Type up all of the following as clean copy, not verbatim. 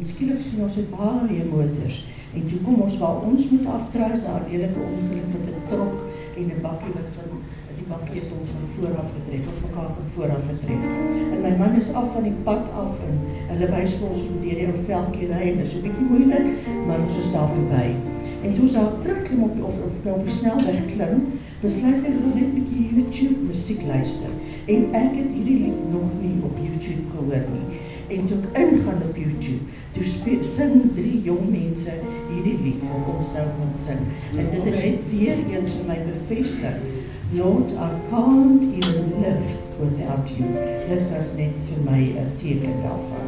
En skielik sien ons het baie motors. En toe kom ons waar ons moet afdraai, is daar 'n lelike ongeluk met 'n trok en 'n bakkie wat van die bakkie het ons van vooraf getref, op mekaar van vooraf getref. En my man is af van die pad af en hulle wys vir ons hoe deur die ou veldjie ry en is 'n bietjie moeilik, maar ons is daar verby. En toe ons daar terugklim op die snelweg klim, besluit ek dat net 'n bietjie YouTube musiek luister. En ek het hierdie lied nog nie op YouTube gehoor nie. En toe ek ingaan op YouTube, toe sing 3 jong mense hierdie lied wat ons nou gaan sing. En dit het net weer eens vir my bevestig, Lord, I can't even live without you. Dit was net vir my 'n teken daarvan.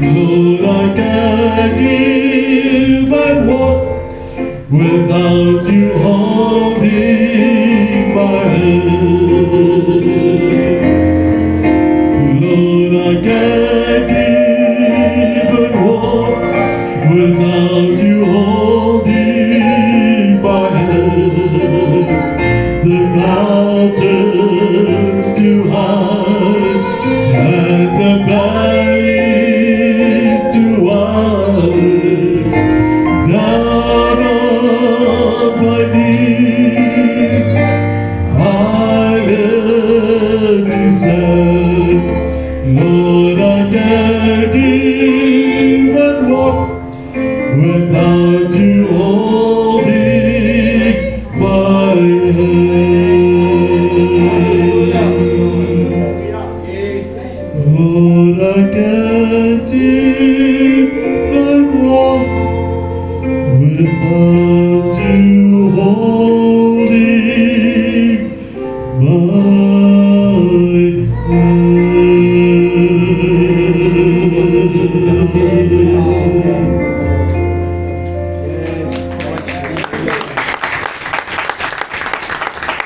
Lord, I can't even walk without you holding my hand. Lord, I can't even walk without you holding my hand. The mountains too high and the valleys too wide. Down on my knees, I let you stand. Lord, I can't even walk without you holding my hand. Lord, I can't even walk without